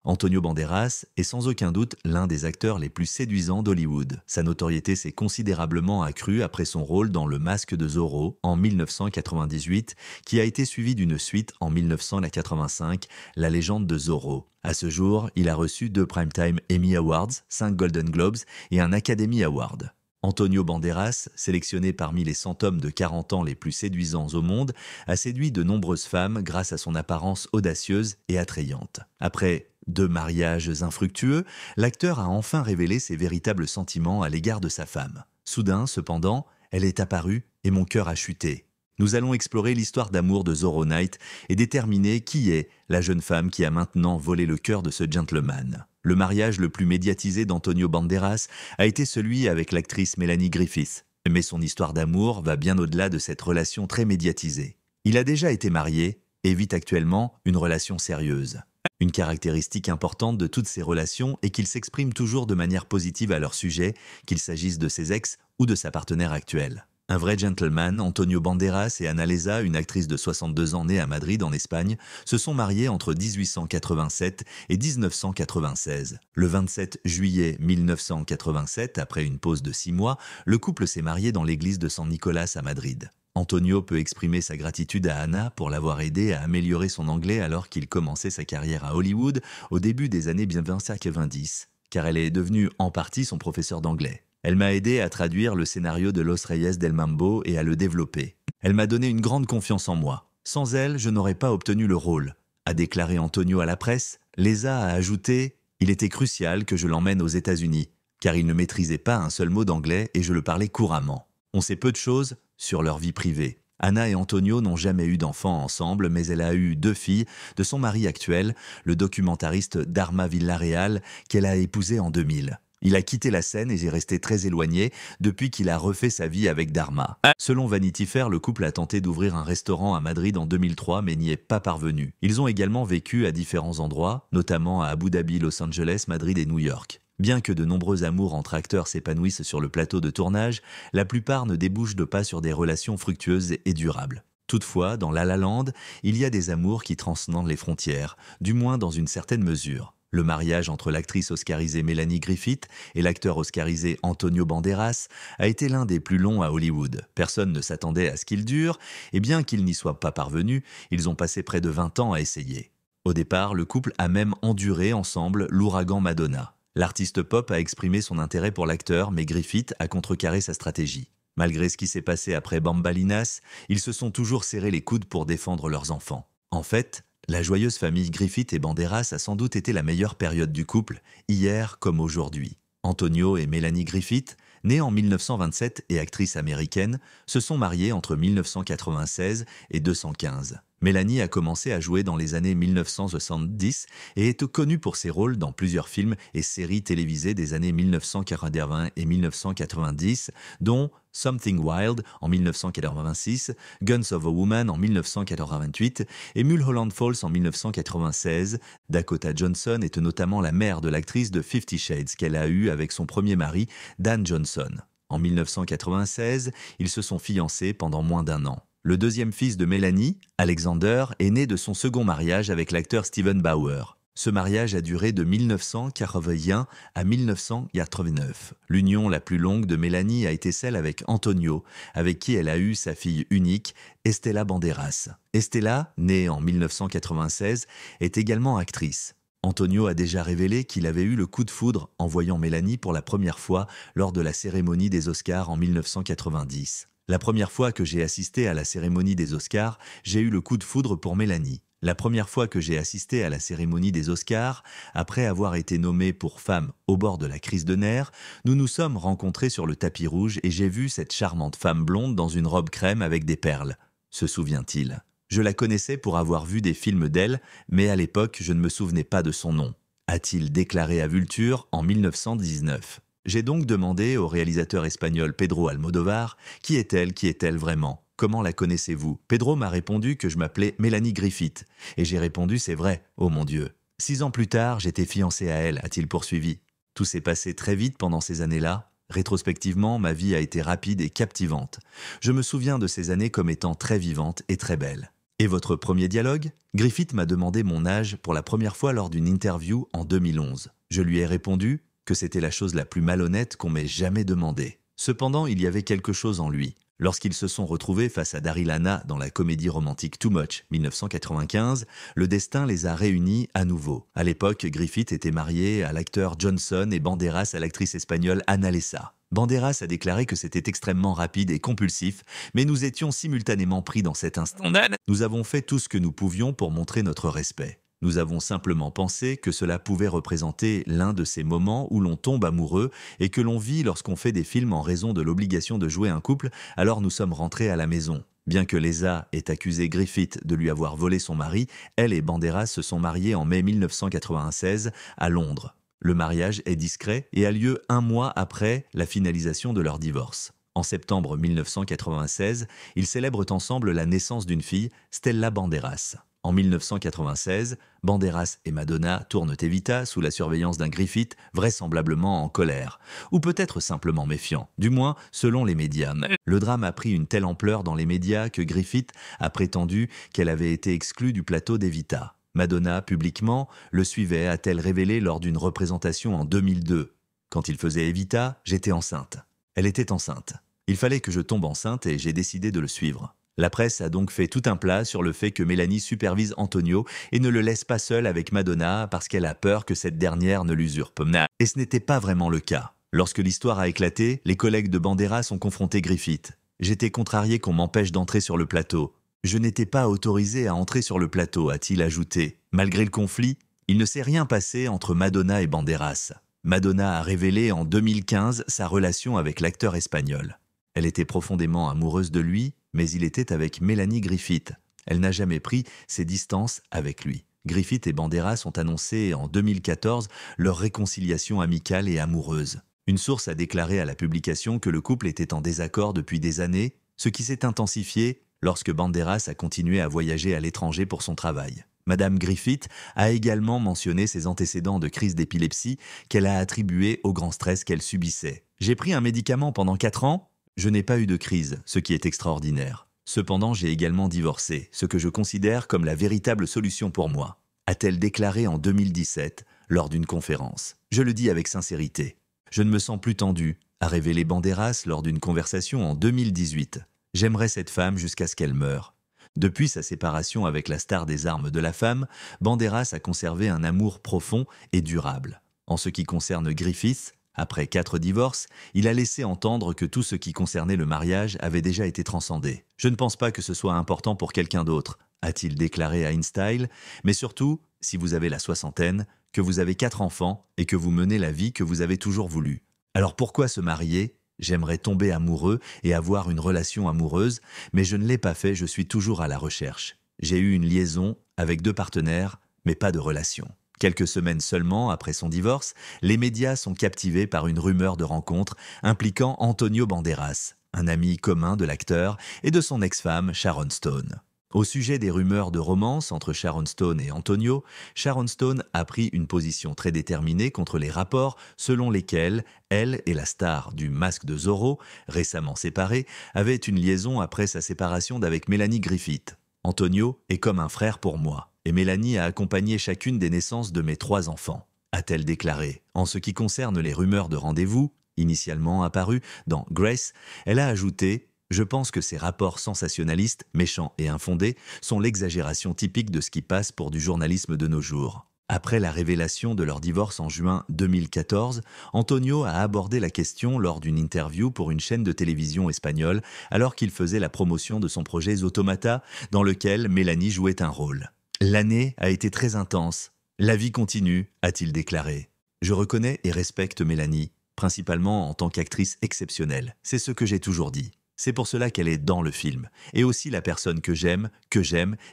Antonio Banderas est sans aucun doute l'un des acteurs les plus séduisants d'Hollywood. Sa notoriété s'est considérablement accrue après son rôle dans Le Masque de Zorro en 1998, qui a été suivi d'une suite en 1985, La Légende de Zorro. À ce jour, il a reçu 2 Primetime Emmy Awards, 5 Golden Globes et un Academy Award. Antonio Banderas, sélectionné parmi les 100 hommes de 40 ans les plus séduisants au monde, a séduit de nombreuses femmes grâce à son apparence audacieuse et attrayante. Après 2 mariages infructueux, l'acteur a enfin révélé ses véritables sentiments à l'égard de sa femme. Soudain, cependant, elle est apparue et mon cœur a chuté. Nous allons explorer l'histoire d'amour de Zorro Knight et déterminer qui est la jeune femme qui a maintenant volé le cœur de ce gentleman. Le mariage le plus médiatisé d'Antonio Banderas a été celui avec l'actrice Melanie Griffith. Mais son histoire d'amour va bien au-delà de cette relation très médiatisée. Il a déjà été marié et vit actuellement une relation sérieuse. Une caractéristique importante de toutes ces relations est qu'ils s'expriment toujours de manière positive à leur sujet, qu'il s'agisse de ses ex ou de sa partenaire actuelle. Un vrai gentleman, Antonio Banderas et Ana Leza, une actrice de 62 ans née à Madrid en Espagne, se sont mariés entre 1887 et 1996. Le 27 juillet 1987, après une pause de 6 mois, le couple s'est marié dans l'église de San Nicolas à Madrid. Antonio peut exprimer sa gratitude à Ana pour l'avoir aidé à améliorer son anglais alors qu'il commençait sa carrière à Hollywood au début des années 1990, car elle est devenue en partie son professeur d'anglais. Elle m'a aidé à traduire le scénario de Los Reyes del Mambo et à le développer. Elle m'a donné une grande confiance en moi. Sans elle, je n'aurais pas obtenu le rôle, a déclaré Antonio à la presse. Leza a ajouté « Il était crucial que je l'emmène aux États-Unis, car il ne maîtrisait pas un seul mot d'anglais et je le parlais couramment. On sait peu de choses sur leur vie privée. Ana et Antonio n'ont jamais eu d'enfants ensemble, mais elle a eu 2 filles de son mari actuel, le documentariste Dharma Villarreal, qu'elle a épousé en 2000. Il a quitté la scène et est resté très éloigné depuis qu'il a refait sa vie avec Dharma. Selon Vanity Fair, le couple a tenté d'ouvrir un restaurant à Madrid en 2003 mais n'y est pas parvenu. Ils ont également vécu à différents endroits, notamment à Abu Dhabi, Los Angeles, Madrid et New York. Bien que de nombreux amours entre acteurs s'épanouissent sur le plateau de tournage, la plupart ne débouchent pas sur des relations fructueuses et durables. Toutefois, dans La La Land, il y a des amours qui transcendent les frontières, du moins dans une certaine mesure. Le mariage entre l'actrice oscarisée Melanie Griffith et l'acteur oscarisé Antonio Banderas a été l'un des plus longs à Hollywood. Personne ne s'attendait à ce qu'il dure, et bien qu'ils n'y soient pas parvenus, ils ont passé près de 20 ans à essayer. Au départ, le couple a même enduré ensemble l'ouragan Madonna. L'artiste pop a exprimé son intérêt pour l'acteur, mais Griffith a contrecarré sa stratégie. Malgré ce qui s'est passé après Bambalinas, ils se sont toujours serré les coudes pour défendre leurs enfants. En fait, la joyeuse famille Griffith et Banderas a sans doute été la meilleure période du couple, hier comme aujourd'hui. Antonio et Melanie Griffith, née en 1927 et actrice américaine, se sont mariés entre 1996 et 215. Mélanie a commencé à jouer dans les années 1970 et est connue pour ses rôles dans plusieurs films et séries télévisées des années 1980 et 1990, dont Something Wild en 1986, Guns of a Woman en 1988 et Mulholland Falls en 1996. Dakota Johnson est notamment la mère de l'actrice de 50 Shades qu'elle a eue avec son premier mari, Dan Johnson. En 1996, ils se sont fiancés pendant moins d'1 an. Le deuxième fils de Mélanie, Alexander, est né de son second mariage avec l'acteur Steven Bauer. Ce mariage a duré de 1981 à 1989. L'union la plus longue de Mélanie a été celle avec Antonio, avec qui elle a eu sa fille unique, Estela Banderas. Estela, née en 1996, est également actrice. Antonio a déjà révélé qu'il avait eu le coup de foudre en voyant Mélanie pour la première fois lors de la cérémonie des Oscars en 1990. La première fois que j'ai assisté à la cérémonie des Oscars, j'ai eu le coup de foudre pour Mélanie. La première fois que j'ai assisté à la cérémonie des Oscars, après avoir été nommée pour femme au bord de la crise de nerfs, nous nous sommes rencontrés sur le tapis rouge et j'ai vu cette charmante femme blonde dans une robe crème avec des perles, se souvient-il. Je la connaissais pour avoir vu des films d'elle, mais à l'époque, je ne me souvenais pas de son nom, a-t-il déclaré à Vulture en 1919. J'ai donc demandé au réalisateur espagnol Pedro Almodóvar « Qui est-elle vraiment ? Comment la connaissez-vous » Pedro m'a répondu que je m'appelais Melanie Griffith. Et j'ai répondu « C'est vrai, oh mon Dieu ». 6 ans plus tard, j'étais fiancé à elle, a-t-il poursuivi. Tout s'est passé très vite pendant ces années-là. Rétrospectivement, ma vie a été rapide et captivante. Je me souviens de ces années comme étant très vivantes et très belles. Et votre premier dialogue? Griffith m'a demandé mon âge pour la première fois lors d'une interview en 2011. Je lui ai répondu que c'était la chose la plus malhonnête qu'on m'ait jamais demandé. Cependant, il y avait quelque chose en lui. Lorsqu'ils se sont retrouvés face à Daryl Hannah dans la comédie romantique Too Much, 1995, le destin les a réunis à nouveau. À l'époque, Griffith était marié à l'acteur Johnson et Banderas à l'actrice espagnole Ana Lessa. Banderas a déclaré que c'était extrêmement rapide et compulsif, mais nous étions simultanément pris dans cet instant. Nous avons fait tout ce que nous pouvions pour montrer notre respect. Nous avons simplement pensé que cela pouvait représenter l'un de ces moments où l'on tombe amoureux et que l'on vit lorsqu'on fait des films en raison de l'obligation de jouer un couple, alors nous sommes rentrés à la maison. Bien que Lessa ait accusé Griffith de lui avoir volé son mari, elle et Banderas se sont mariés en mai 1996 à Londres. Le mariage est discret et a lieu un mois après la finalisation de leur divorce. En septembre 1996, ils célèbrent ensemble la naissance d'une fille, Stella Banderas. En 1996, Banderas et Madonna tournent Evita sous la surveillance d'un Griffith vraisemblablement en colère, ou peut-être simplement méfiant, du moins selon les médias. Le drame a pris une telle ampleur dans les médias que Griffith a prétendu qu'elle avait été exclue du plateau d'Evita. Madonna, publiquement, le suivait, a-t-elle révélé lors d'une représentation en 2002. Quand il faisait Evita, j'étais enceinte. Elle était enceinte. Il fallait que je tombe enceinte et j'ai décidé de le suivre. La presse a donc fait tout un plat sur le fait que Mélanie supervise Antonio et ne le laisse pas seul avec Madonna parce qu'elle a peur que cette dernière ne l'usurpe. Et ce n'était pas vraiment le cas. Lorsque l'histoire a éclaté, les collègues de Banderas ont confronté Griffith. J'étais contrarié qu'on m'empêche d'entrer sur le plateau. Je n'étais pas autorisé à entrer sur le plateau, a-t-il ajouté. Malgré le conflit, il ne s'est rien passé entre Madonna et Banderas. Madonna a révélé en 2015 sa relation avec l'acteur espagnol. Elle était profondément amoureuse de lui, mais il était avec Mélanie Griffith. Elle n'a jamais pris ses distances avec lui. Griffith et Banderas ont annoncé en 2014 leur réconciliation amicale et amoureuse. Une source a déclaré à la publication que le couple était en désaccord depuis des années, ce qui s'est intensifié lorsque Banderas a continué à voyager à l'étranger pour son travail. Madame Griffith a également mentionné ses antécédents de crise d'épilepsie qu'elle a attribués au grand stress qu'elle subissait. « J'ai pris un médicament pendant 4 ans. Je n'ai pas eu de crise, ce qui est extraordinaire. Cependant, j'ai également divorcé, ce que je considère comme la véritable solution pour moi, a-t-elle déclaré en 2017 lors d'une conférence. Je le dis avec sincérité. Je ne me sens plus tendu, a révélé Banderas lors d'une conversation en 2018. J'aimerais cette femme jusqu'à ce qu'elle meure. Depuis sa séparation avec la star des armes de la femme, Banderas a conservé un amour profond et durable. En ce qui concerne Griffith, après 4 divorces, il a laissé entendre que tout ce qui concernait le mariage avait déjà été transcendé. « Je ne pense pas que ce soit important pour quelqu'un d'autre », a-t-il déclaré à InStyle, mais surtout, si vous avez la soixantaine, que vous avez 4 enfants et que vous menez la vie que vous avez toujours voulu. Alors pourquoi se marier ? J'aimerais tomber amoureux et avoir une relation amoureuse, mais je ne l'ai pas fait, je suis toujours à la recherche. J'ai eu une liaison avec 2 partenaires, mais pas de relation. Quelques semaines seulement après son divorce, les médias sont captivés par une rumeur de rencontre impliquant Antonio Banderas, un ami commun de l'acteur et de son ex-femme Sharon Stone. Au sujet des rumeurs de romance entre Sharon Stone et Antonio, Sharon Stone a pris une position très déterminée contre les rapports selon lesquels elle et la star du Masque de Zorro, récemment séparés, avaient une liaison après sa séparation d'avec Mélanie Griffith. Antonio est comme un frère pour moi, et Mélanie a accompagné chacune des naissances de mes 3 enfants, a-t-elle déclaré. En ce qui concerne les rumeurs de rendez-vous, initialement apparues dans Grace, elle a ajouté « Je pense que ces rapports sensationnalistes, méchants et infondés sont l'exagération typique de ce qui passe pour du journalisme de nos jours. » Après la révélation de leur divorce en juin 2014, Antonio a abordé la question lors d'une interview pour une chaîne de télévision espagnole alors qu'il faisait la promotion de son projet Automata dans lequel Mélanie jouait un rôle. « L'année a été très intense. La vie continue, a-t-il déclaré. Je reconnais et respecte Mélanie, principalement en tant qu'actrice exceptionnelle. C'est ce que j'ai toujours dit. C'est pour cela qu'elle est dans le film, et aussi la personne que j'aime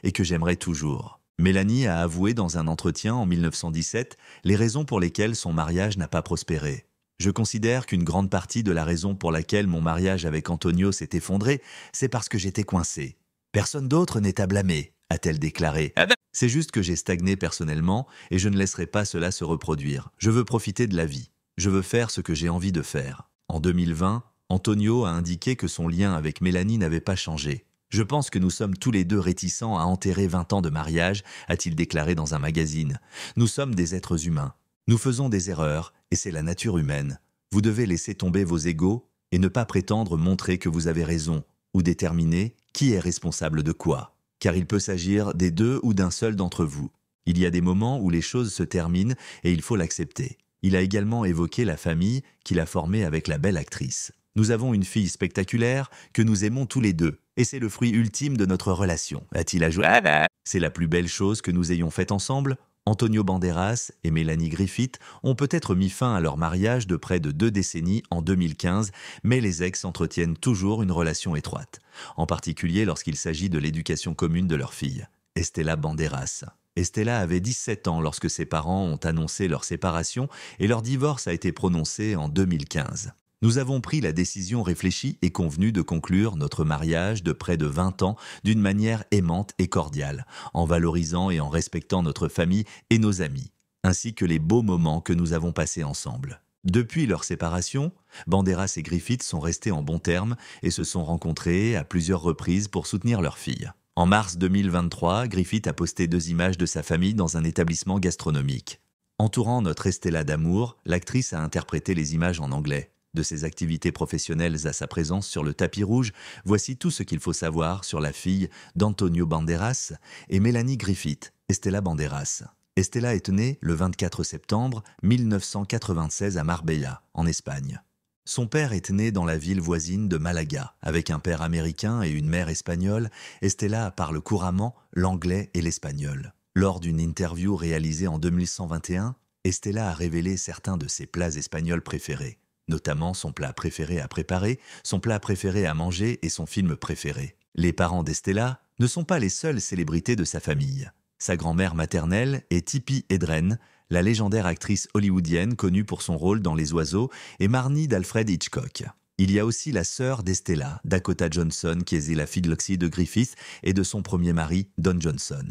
et que j'aimerai toujours. » Mélanie a avoué dans un entretien en 1917 les raisons pour lesquelles son mariage n'a pas prospéré. « Je considère qu'une grande partie de la raison pour laquelle mon mariage avec Antonio s'est effondré, c'est parce que j'étais coincé. Personne d'autre n'est à blâmer, a-t-elle déclaré. C'est juste que j'ai stagné personnellement et je ne laisserai pas cela se reproduire. Je veux profiter de la vie. Je veux faire ce que j'ai envie de faire. » En 2020, Antonio a indiqué que son lien avec Mélanie n'avait pas changé. Je pense que nous sommes tous les deux réticents à enterrer 20 ans de mariage, a-t-il déclaré dans un magazine. Nous sommes des êtres humains. Nous faisons des erreurs, et c'est la nature humaine. Vous devez laisser tomber vos égos et ne pas prétendre montrer que vous avez raison, ou déterminer qui est responsable de quoi. Car il peut s'agir des deux ou d'un seul d'entre vous. Il y a des moments où les choses se terminent et il faut l'accepter. Il a également évoqué la famille qu'il a formée avec la belle actrice. Nous avons une fille spectaculaire que nous aimons tous les deux, et c'est le fruit ultime de notre relation, a-t-il ajouté. C'est la plus belle chose que nous ayons faite ensemble. Antonio Banderas et Mélanie Griffith ont peut-être mis fin à leur mariage de près de 2 décennies en 2015, mais les ex entretiennent toujours une relation étroite, en particulier lorsqu'il s'agit de l'éducation commune de leur fille, Estela Banderas. Estela avait 17 ans lorsque ses parents ont annoncé leur séparation et leur divorce a été prononcé en 2015. Nous avons pris la décision réfléchie et convenue de conclure notre mariage de près de 20 ans d'une manière aimante et cordiale, en valorisant et en respectant notre famille et nos amis, ainsi que les beaux moments que nous avons passés ensemble. Depuis leur séparation, Banderas et Griffith sont restés en bons termes et se sont rencontrés à plusieurs reprises pour soutenir leur fille. En mars 2023, Griffith a posté 2 images de sa famille dans un établissement gastronomique. Entourant notre Estela d'amour, l'actrice a interprété les images en anglais. De ses activités professionnelles à sa présence sur le tapis rouge, voici tout ce qu'il faut savoir sur la fille d'Antonio Banderas et Mélanie Griffith, Estela Banderas. Estela est née le 24 septembre 1996 à Marbella, en Espagne. Son père est né dans la ville voisine de Malaga. Avec un père américain et une mère espagnole, Estela parle couramment l'anglais et l'espagnol. Lors d'une interview réalisée en 2121, Estela a révélé certains de ses plats espagnols préférés, notamment son plat préféré à préparer, son plat préféré à manger et son film préféré. Les parents d'Estela ne sont pas les seules célébrités de sa famille. Sa grand-mère maternelle est Tippi Hedren, la légendaire actrice hollywoodienne connue pour son rôle dans Les Oiseaux et Marnie d'Alfred Hitchcock. Il y a aussi la sœur d'Estela, Dakota Johnson, qui est la fille de Griffith et de son premier mari, Don Johnson.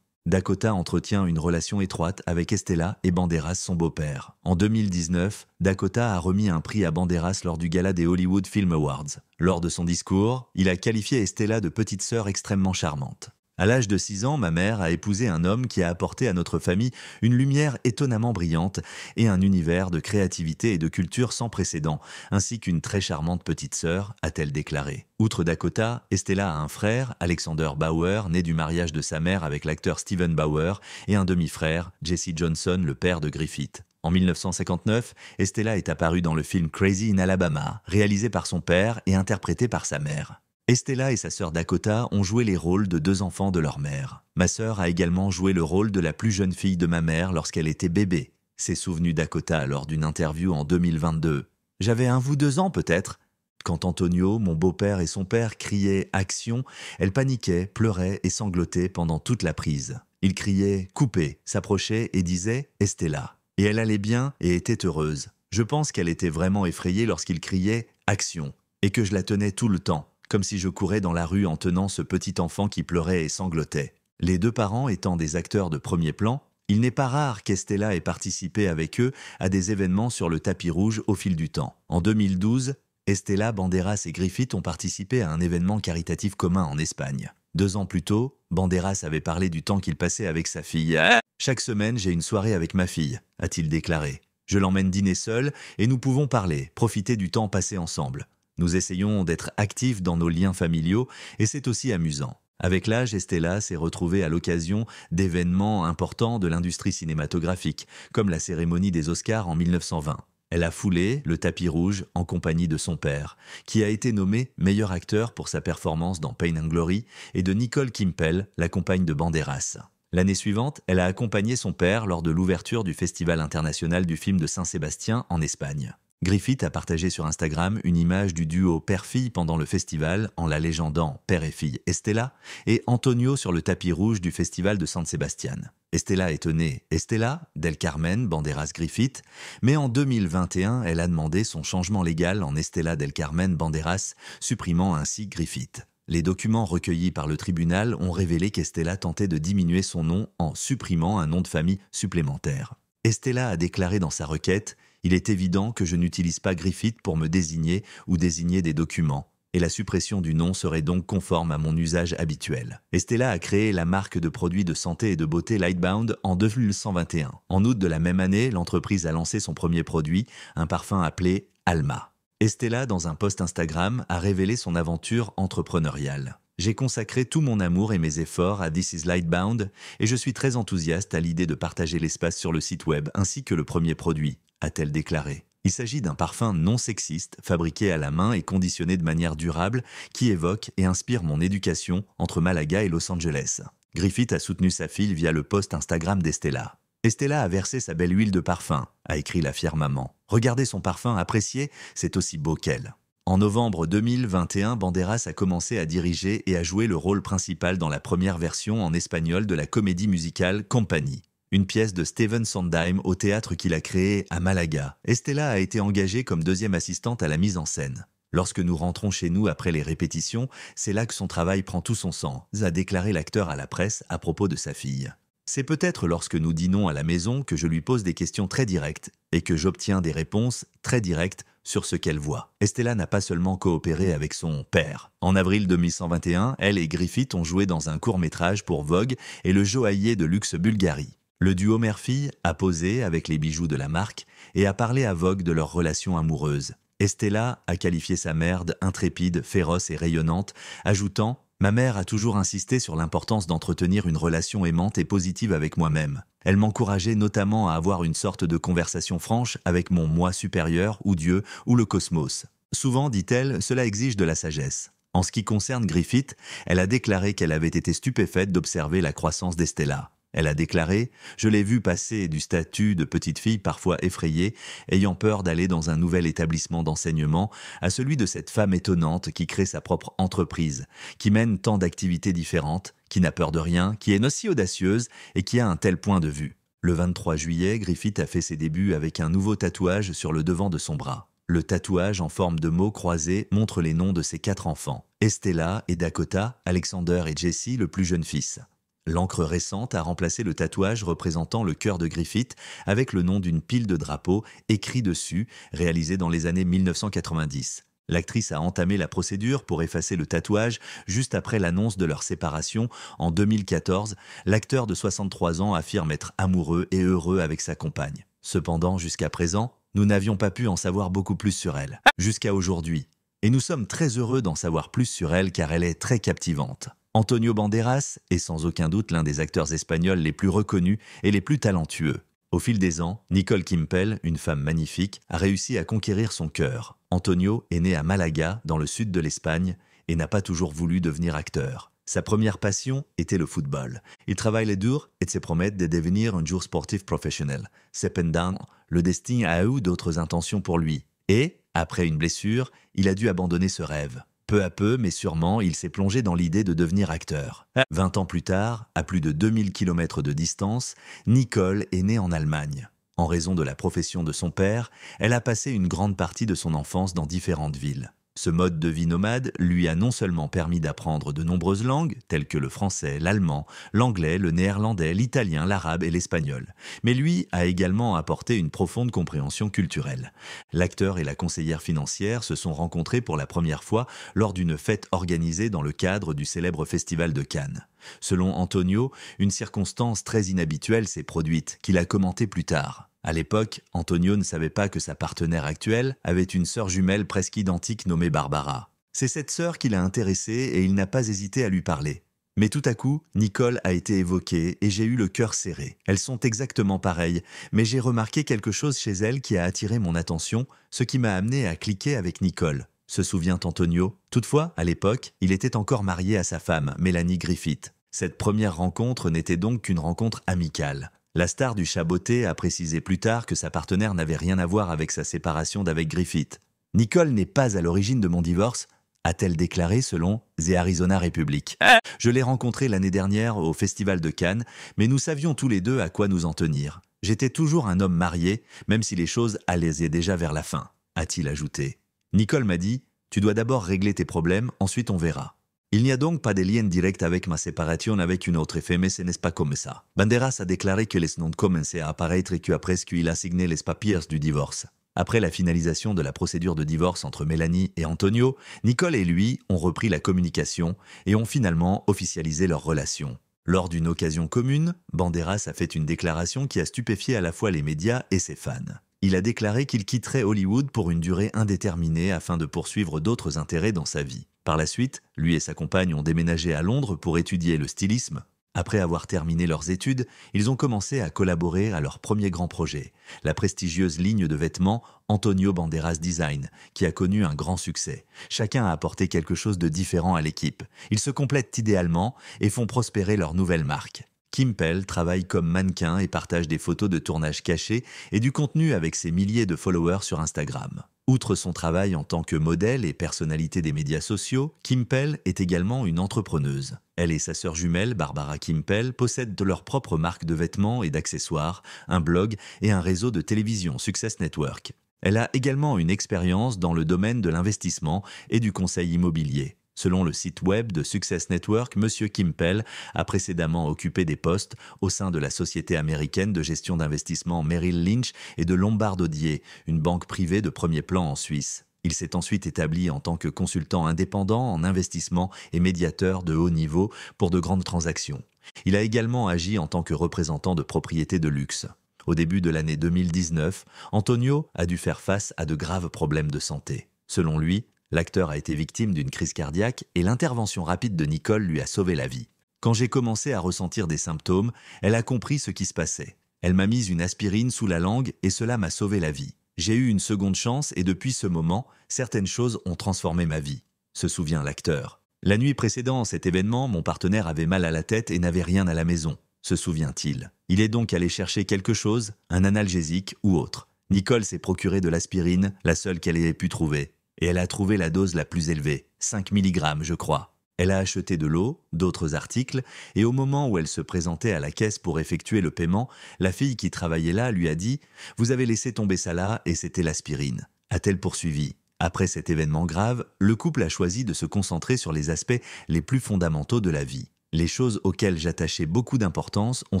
Dakota entretient une relation étroite avec Estela et Banderas, son beau-père. En 2019, Dakota a remis un prix à Banderas lors du gala des Hollywood Film Awards. Lors de son discours, il a qualifié Estela de petite sœur extrêmement charmante. À l'âge de 6 ans, ma mère a épousé un homme qui a apporté à notre famille une lumière étonnamment brillante et un univers de créativité et de culture sans précédent, ainsi qu'une très charmante petite sœur, a-t-elle déclaré. Outre Dakota, Estela a un frère, Alexander Bauer, né du mariage de sa mère avec l'acteur Steven Bauer, et un demi-frère, Jesse Johnson, le père de Griffith. En 1959, Estela est apparue dans le film Crazy in Alabama, réalisé par son père et interprété par sa mère. Estela et sa sœur Dakota ont joué les rôles de 2 enfants de leur mère. Ma sœur a également joué le rôle de la plus jeune fille de ma mère lorsqu'elle était bébé, s'est souvenu Dakota lors d'une interview en 2022. « J'avais 1 ou 2 ans peut-être. Quand Antonio, mon beau-père et son père criaient « Action », elle paniquait, pleurait et sanglotait pendant toute la prise. Il criait « Coupez », s'approchait et disait « Estela ». Et elle allait bien et était heureuse. Je pense qu'elle était vraiment effrayée lorsqu'il criait « Action » et que je la tenais tout le temps, comme si je courais dans la rue en tenant ce petit enfant qui pleurait et sanglotait. Les 2 parents étant des acteurs de premier plan, il n'est pas rare qu'Estela ait participé avec eux à des événements sur le tapis rouge au fil du temps. En 2012, Estela, Banderas et Griffith ont participé à un événement caritatif commun en Espagne. 2 ans plus tôt, Banderas avait parlé du temps qu'il passait avec sa fille. « Chaque semaine, j'ai une soirée avec ma fille », a-t-il déclaré. « Je l'emmène dîner seul et nous pouvons parler, profiter du temps passé ensemble. Nous essayons d'être actifs dans nos liens familiaux et c'est aussi amusant. » Avec l'âge, Estela s'est retrouvée à l'occasion d'événements importants de l'industrie cinématographique, comme la cérémonie des Oscars en 1920. Elle a foulé le tapis rouge en compagnie de son père, qui a été nommé meilleur acteur pour sa performance dans Pain and Glory, et de Nicole Kimpel, la compagne de Banderas. L'année suivante, elle a accompagné son père lors de l'ouverture du Festival international du film de Saint-Sébastien en Espagne. Griffith a partagé sur Instagram une image du duo père-fille pendant le festival en la légendant père et fille Estela et Antonio sur le tapis rouge du festival de San Sebastián. Estela est née Estela del Carmen Banderas Griffith, mais en 2021, elle a demandé son changement légal en Estela del Carmen Banderas, supprimant ainsi Griffith. Les documents recueillis par le tribunal ont révélé qu'Estela tentait de diminuer son nom en supprimant un nom de famille supplémentaire. Estela a déclaré dans sa requête « Il est évident que je n'utilise pas Griffith pour me désigner ou désigner des documents. et la suppression du nom serait donc conforme à mon usage habituel. Estella a créé la marque de produits de santé et de beauté Lightbound en 2121. En août de la même année, l'entreprise a lancé son premier produit, un parfum appelé Alma. Estella, dans un post Instagram, a révélé son aventure entrepreneuriale. J'ai consacré tout mon amour et mes efforts à This is Lightbound et je suis très enthousiaste à l'idée de partager l'espace sur le site web ainsi que le premier produit, a-t-elle déclaré. Il s'agit d'un parfum non sexiste, fabriqué à la main et conditionné de manière durable, qui évoque et inspire mon éducation entre Malaga et Los Angeles. Griffith a soutenu sa fille via le post Instagram d'Estella. Estella a versé sa belle huile de parfum, a écrit la fière maman. Regardez son parfum apprécié, c'est aussi beau qu'elle. En novembre 2021, Banderas a commencé à diriger et à jouer le rôle principal dans la première version en espagnol de la comédie musicale Company, une pièce de Stephen Sondheim au théâtre qu'il a créé à Malaga. Estella a été engagée comme deuxième assistante à la mise en scène. Lorsque nous rentrons chez nous après les répétitions, c'est là que son travail prend tout son sens, a déclaré l'acteur à la presse à propos de sa fille. C'est peut-être lorsque nous dînons à la maison que je lui pose des questions très directes et que j'obtiens des réponses très directes sur ce qu'elle voit. Estella n'a pas seulement coopéré avec son père. En avril 2121, elle et Griffith ont joué dans un court-métrage pour Vogue et le joaillier de luxe Bulgarie. Le duo mère-fille a posé avec les bijoux de la marque et a parlé à Vogue de leur relation amoureuse. Estella a qualifié sa mère d'intrépide, féroce et rayonnante, ajoutant « Ma mère a toujours insisté sur l'importance d'entretenir une relation aimante et positive avec moi-même. Elle m'encourageait notamment à avoir une sorte de conversation franche avec mon moi supérieur ou Dieu ou le cosmos. Souvent, dit-elle, cela exige de la sagesse. » En ce qui concerne Griffith, elle a déclaré qu'elle avait été stupéfaite d'observer la croissance d'Estella. Elle a déclaré « Je l'ai vue passer du statut de petite fille parfois effrayée, ayant peur d'aller dans un nouvel établissement d'enseignement, à celui de cette femme étonnante qui crée sa propre entreprise, qui mène tant d'activités différentes, qui n'a peur de rien, qui est aussi audacieuse et qui a un tel point de vue. » Le 23 juillet, Griffith a fait ses débuts avec un nouveau tatouage sur le devant de son bras. Le tatouage en forme de mots croisés montre les noms de ses 4 enfants, Estella et Dakota, Alexander et Jesse, le plus jeune fils. L'encre récente a remplacé le tatouage représentant le cœur de Griffith avec le nom d'une pile de drapeaux écrit dessus, réalisé dans les années 1990. L'actrice a entamé la procédure pour effacer le tatouage juste après l'annonce de leur séparation en 2014. L'acteur de 63 ans affirme être amoureux et heureux avec sa compagne. Cependant, jusqu'à présent, nous n'avions pas pu en savoir beaucoup plus sur elle, jusqu'à aujourd'hui. Et nous sommes très heureux d'en savoir plus sur elle car elle est très captivante. Antonio Banderas est sans aucun doute l'un des acteurs espagnols les plus reconnus et les plus talentueux. Au fil des ans, Nicole Kimpel, une femme magnifique, a réussi à conquérir son cœur. Antonio est né à Malaga, dans le sud de l'Espagne, et n'a pas toujours voulu devenir acteur. Sa première passion était le football. Il travaille dur et se promet de devenir un jour sportif professionnel. Cependant, le destin a eu d'autres intentions pour lui. Et, après une blessure, il a dû abandonner ce rêve. Peu à peu, mais sûrement, il s'est plongé dans l'idée de devenir acteur. 20 ans plus tard, à plus de 2000 km de distance, Nicole est née en Allemagne. En raison de la profession de son père, elle a passé une grande partie de son enfance dans différentes villes. Ce mode de vie nomade lui a non seulement permis d'apprendre de nombreuses langues, telles que le français, l'allemand, l'anglais, le néerlandais, l'italien, l'arabe et l'espagnol, mais lui a également apporté une profonde compréhension culturelle. L'acteur et la conseillère financière se sont rencontrés pour la première fois lors d'une fête organisée dans le cadre du célèbre Festival de Cannes. Selon Antonio, une circonstance très inhabituelle s'est produite, qu'il a commenté plus tard. À l'époque, Antonio ne savait pas que sa partenaire actuelle avait une sœur jumelle presque identique nommée Barbara. C'est cette sœur qui l'a intéressé et il n'a pas hésité à lui parler. Mais tout à coup, Nicole a été évoquée et j'ai eu le cœur serré. Elles sont exactement pareilles, mais j'ai remarqué quelque chose chez elle qui a attiré mon attention, ce qui m'a amené à cliquer avec Nicole, se souvient Antonio. Toutefois, à l'époque, il était encore marié à sa femme, Mélanie Griffith. Cette première rencontre n'était donc qu'une rencontre amicale. La star du chaboté a précisé plus tard que sa partenaire n'avait rien à voir avec sa séparation d'avec Griffith. « Nicole n'est pas à l'origine de mon divorce », a-t-elle déclaré selon The Arizona Republic. « Je l'ai rencontrée l'année dernière au Festival de Cannes, mais nous savions tous les deux à quoi nous en tenir. J'étais toujours un homme marié, même si les choses allaient déjà vers la fin », a-t-il ajouté. Nicole m'a dit « Tu dois d'abord régler tes problèmes, ensuite on verra. » Il n'y a donc pas de lien direct avec ma séparation avec une autre femme, mais ce n'est pas comme ça. Banderas a déclaré que les noms commençaient à apparaître et qu'après qu'il a signé les papiers du divorce. Après la finalisation de la procédure de divorce entre Mélanie et Antonio, Nicole et lui ont repris la communication et ont finalement officialisé leur relation. Lors d'une occasion commune, Banderas a fait une déclaration qui a stupéfié à la fois les médias et ses fans. Il a déclaré qu'il quitterait Hollywood pour une durée indéterminée afin de poursuivre d'autres intérêts dans sa vie. Par la suite, lui et sa compagne ont déménagé à Londres pour étudier le stylisme. Après avoir terminé leurs études, ils ont commencé à collaborer à leur premier grand projet, la prestigieuse ligne de vêtements Antonio Banderas Design, qui a connu un grand succès. Chacun a apporté quelque chose de différent à l'équipe. Ils se complètent idéalement et font prospérer leur nouvelle marque. Kim Pell travaille comme mannequin et partage des photos de tournage cachés et du contenu avec ses milliers de followers sur Instagram. Outre son travail en tant que modèle et personnalité des médias sociaux, Kim Pell est également une entrepreneuse. Elle et sa sœur jumelle, Barbara Kim Pell, possèdent de leur propre marque de vêtements et d'accessoires, un blog et un réseau de télévision Success Network. Elle a également une expérience dans le domaine de l'investissement et du conseil immobilier. Selon le site web de Success Network, M. Kim Pell a précédemment occupé des postes au sein de la société américaine de gestion d'investissement Merrill Lynch et de Lombard Odier, une banque privée de premier plan en Suisse. Il s'est ensuite établi en tant que consultant indépendant en investissement et médiateur de haut niveau pour de grandes transactions. Il a également agi en tant que représentant de propriétés de luxe. Au début de l'année 2019, Antonio a dû faire face à de graves problèmes de santé. Selon lui, l'acteur a été victime d'une crise cardiaque et l'intervention rapide de Nicole lui a sauvé la vie. Quand j'ai commencé à ressentir des symptômes, elle a compris ce qui se passait. Elle m'a mis une aspirine sous la langue et cela m'a sauvé la vie. J'ai eu une seconde chance et depuis ce moment, certaines choses ont transformé ma vie, se souvient l'acteur. La nuit précédant cet événement, mon partenaire avait mal à la tête et n'avait rien à la maison, se souvient-il. Il est donc allé chercher quelque chose, un analgésique ou autre. Nicole s'est procuré de l'aspirine, la seule qu'elle ait pu trouver. Et elle a trouvé la dose la plus élevée, 5 mg je crois. Elle a acheté de l'eau, d'autres articles, et au moment où elle se présentait à la caisse pour effectuer le paiement, la fille qui travaillait là lui a dit « Vous avez laissé tomber ça là et c'était l'aspirine », a-t-elle poursuivi. Après cet événement grave, le couple a choisi de se concentrer sur les aspects les plus fondamentaux de la vie. Les choses auxquelles j'attachais beaucoup d'importance ont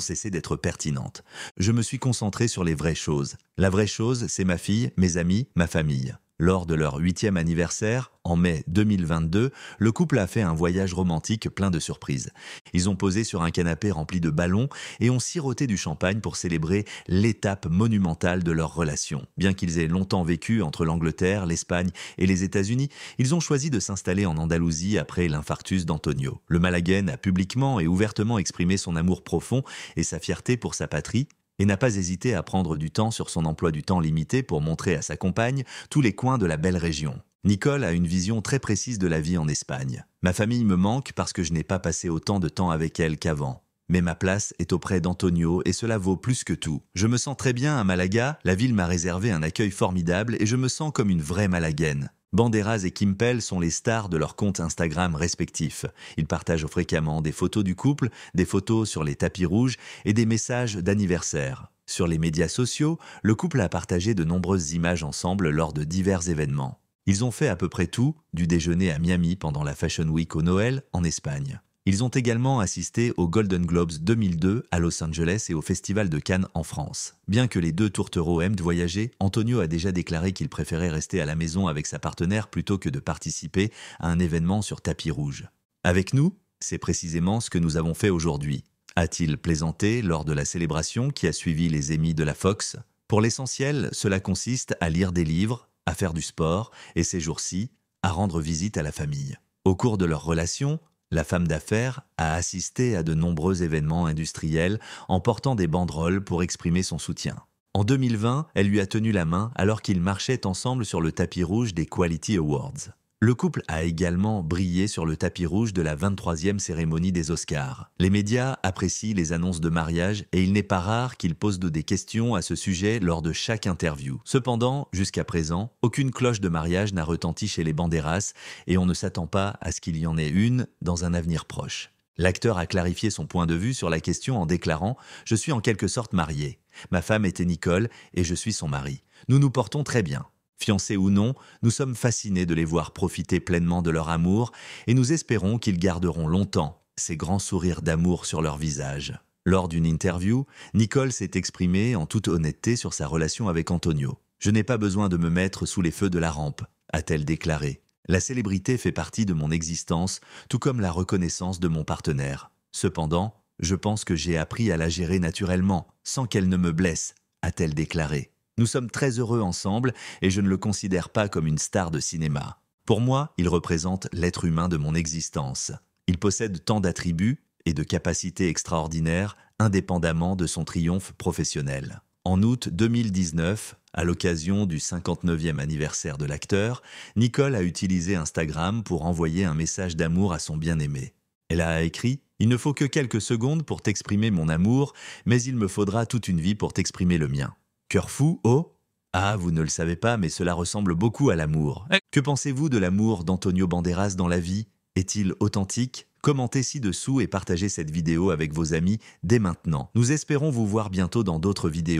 cessé d'être pertinentes. Je me suis concentré sur les vraies choses. La vraie chose, c'est ma fille, mes amis, ma famille. Lors de leur 8e anniversaire, en mai 2022, le couple a fait un voyage romantique plein de surprises. Ils ont posé sur un canapé rempli de ballons et ont siroté du champagne pour célébrer l'étape monumentale de leur relation. Bien qu'ils aient longtemps vécu entre l'Angleterre, l'Espagne et les États-Unis, ils ont choisi de s'installer en Andalousie après l'infarctus d'Antonio. Le Malaguène a publiquement et ouvertement exprimé son amour profond et sa fierté pour sa patrie, et n'a pas hésité à prendre du temps sur son emploi du temps limité pour montrer à sa compagne tous les coins de la belle région. Nicole a une vision très précise de la vie en Espagne. Ma famille me manque parce que je n'ai pas passé autant de temps avec elle qu'avant. Mais ma place est auprès d'Antonio et cela vaut plus que tout. Je me sens très bien à Malaga, la ville m'a réservé un accueil formidable et je me sens comme une vraie Malaguène. Banderas et Kim Pell sont les stars de leurs comptes Instagram respectifs. Ils partagent fréquemment des photos du couple, des photos sur les tapis rouges et des messages d'anniversaire. Sur les médias sociaux, le couple a partagé de nombreuses images ensemble lors de divers événements. Ils ont fait à peu près tout, du déjeuner à Miami pendant la Fashion Week au Noël en Espagne. Ils ont également assisté aux Golden Globes 2002 à Los Angeles et au Festival de Cannes en France. Bien que les deux tourtereaux aiment voyager, Antonio a déjà déclaré qu'il préférait rester à la maison avec sa partenaire plutôt que de participer à un événement sur tapis rouge. Avec nous, c'est précisément ce que nous avons fait aujourd'hui, a-t-il plaisanté lors de la célébration qui a suivi les Emmy de la Fox. Pour l'essentiel, cela consiste à lire des livres, à faire du sport et ces jours-ci, à rendre visite à la famille. Au cours de leur relation, la femme d'affaires a assisté à de nombreux événements industriels en portant des banderoles pour exprimer son soutien. En 2020, elle lui a tenu la main alors qu'ils marchaient ensemble sur le tapis rouge des Quality Awards. Le couple a également brillé sur le tapis rouge de la 23e cérémonie des Oscars. Les médias apprécient les annonces de mariage et il n'est pas rare qu'ils posent des questions à ce sujet lors de chaque interview. Cependant, jusqu'à présent, aucune cloche de mariage n'a retenti chez les Banderas et on ne s'attend pas à ce qu'il y en ait une dans un avenir proche. L'acteur a clarifié son point de vue sur la question en déclarant « Je suis en quelque sorte marié. Ma femme était Nicole et je suis son mari. Nous nous portons très bien. » Fiancés ou non, nous sommes fascinés de les voir profiter pleinement de leur amour et nous espérons qu'ils garderont longtemps ces grands sourires d'amour sur leur visage. Lors d'une interview, Nicole s'est exprimée en toute honnêteté sur sa relation avec Antonio. Je n'ai pas besoin de me mettre sous les feux de la rampe, a-t-elle déclaré. La célébrité fait partie de mon existence, tout comme la reconnaissance de mon partenaire. Cependant, je pense que j'ai appris à la gérer naturellement, sans qu'elle ne me blesse, a-t-elle déclaré. Nous sommes très heureux ensemble et je ne le considère pas comme une star de cinéma. Pour moi, il représente l'être humain de mon existence. Il possède tant d'attributs et de capacités extraordinaires, indépendamment de son triomphe professionnel. En août 2019, à l'occasion du 59e anniversaire de l'acteur, Nicole a utilisé Instagram pour envoyer un message d'amour à son bien-aimé. Elle a écrit « Il ne faut que quelques secondes pour t'exprimer mon amour, mais il me faudra toute une vie pour t'exprimer le mien. Cœur fou, oh ? Ah, vous ne le savez pas, mais cela ressemble beaucoup à l'amour. Que pensez-vous de l'amour d'Antonio Banderas dans la vie ? Est-il authentique ? Commentez ci-dessous et partagez cette vidéo avec vos amis dès maintenant. Nous espérons vous voir bientôt dans d'autres vidéos.